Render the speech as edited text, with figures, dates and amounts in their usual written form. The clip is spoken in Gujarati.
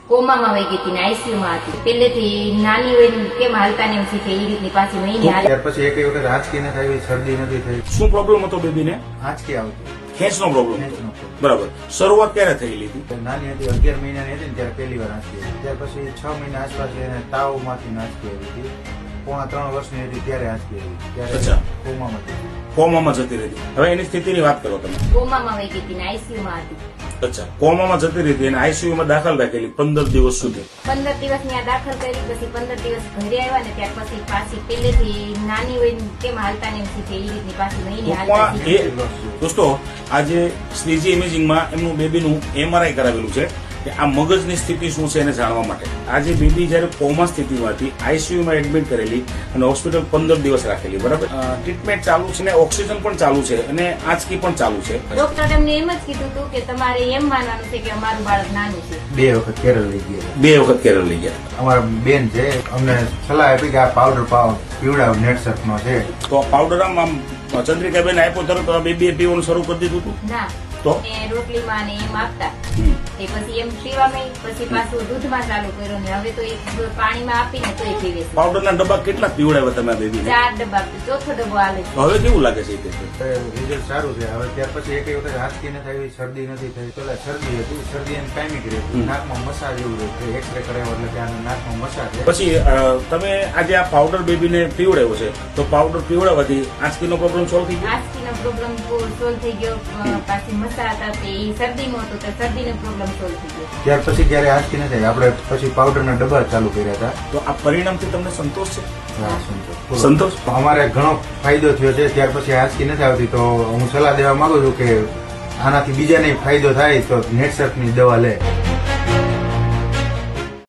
કોમામાં વહી ગઈ હતી ને આઈસીયુમાં હતી. પહેલેથી નાની હોય ને કેમ હાલતા ને એમ શીખે એ રીતની પાછી મહિને હાલે. ત્યાર પછી એક વખત આંચકી ન થઈ, શરદી નથી થઈ. શું પ્રોબ્લેમ હતો બેબીને? આંચકી આવતી, ખેંચનો પ્રોબ્લેમ ખેંચનો હતો. problem. બરાબર. શરૂઆત ક્યારે થયેલી હતી? નાની હતી, 11 મહિનાની હતી ને ત્યારે પહેલી વાર આંચકી આવી. ત્યાર પછી 6 મહિના આસપાસ એને તાવમાંથી આંચકી આવી હતી. પોણા 3 વર્ષની હતી ત્યારે આંચકી આવી. ત્યારે અચ્છા. કોમામાં હતી. કોમામાં જતી રહી. હવે એની સ્થિતિની વાત કરો તમે. કોમામાં વહી ગઈ હતી ને આઈસીયુમાં હતી. અચ્છા, કોમામાં જતી રહી અને આઈસીયુમાં દાખલ રાખેલી 15 દિવસ સુધી. 15 દિવસ ત્યાં દાખલ કરી, પછી 15 દિવસ ઘરે આવ્યા ને ત્યાર પછી પાછી પહેલેથી નાની હોય ને કેમ હાલતા ને એમ શીખે એ રીતની પાછી મહિને હાલતા ટૂંકમાં શીખે. દોસ્તો, આજે શ્રીજી ઇમેજિંગમાં એમનું બેબીનું એમઆરઆઈ કરાવેલું છે કે આ મગજની સ્થિતિ શું છે એને જાણવા માટે. આજે બેબી જયારે કોમા સ્થિતિમાં હતી, આઈસીયુમાં એડમિટ કરેલી અને હોસ્પિટલ 15 દિવસ રાખેલી. બરાબર. ટ્રીટમેન્ટ ચાલુ છે ને ઓક્સિજન પણ ચાલુ છે અને આંચકી પણ ચાલુ છે. ડોક્ટર એમને એમ જ કીધું હતું કે તમારે એમ માનવાનું છે કે અમારું બાળક નાનું છે. 2 વખત કેરળ લઈ ગયા. 2 વખત કેરળ લઈ ગયા. અમારા બેન છે, અમને સલાહ આપી કે આ પાવડર પીવડાવ, નેટસર્ફનો છે. તો પાવડર આમ ચંદ્રિકાબેન આપ્યો તરત બેબીએ પીવાનું શરૂ કરી દીધું હતું. ના, તો એ રોટલીમાં ને એમ આપતા. તે પછી એમ પીવામાં પછી પાછું દૂધમાં ચાલુ કર્યું ને હવે તો એક પાણીમાં આપીને તોય પીવે છે. પાવડરના ડબ્બા કેટલા પીવડાવ્યા તમે બેબીને? 4 ડબ્બા, ચોથો ડબ્બો હાલે છે. હવે કેવું લાગે છે? રિઝલ્ટ સારું છે. હવે ત્યાર પછી એક વખત આંચકી ન થઈ, શરદી નથી થઈ. પેલા શરદી હતી, શરદી એમ કાયમી રહી. નાકમાં મસાજ એવું રહે. એક્સરે કરાવ્યો એટલે કે આને નાકમાં મસાજ રહે. પછી તમે આજે આ પાવડર બેબીને પીવડાવ્યો છે, તો પાવડર પીવડાવવાથી આંચકીનો પ્રોબ્લેમ સોલ્વ થઈ ગયો? આંચકીનો પ્રોબ્લેમ સોલ્વ થઈ ગયો. પાછી મસા હતા તે શરદીનો હતો તો શરદીનો પ્રોબ્લેમ સોલ્વ થઈ ગયો. ત્યાર પછી ક્યારે આંચકી ન થઈ, આપણે પછી પાવડરના ડબ્બા ચાલુ કર્યા હતા. તો આ પરિણામથી તમને સંતોષ છે? હા, સંતોષ. સંતોષ. અમારે ઘણો ફાયદો થયો છે. ત્યાર પછી આંચકી નથી આવતી, તો હું સલાહ દેવા માંગુ છું કે આનાથી બીજાને ફાયદો થાય તો નેટસર્ફની દવા લે.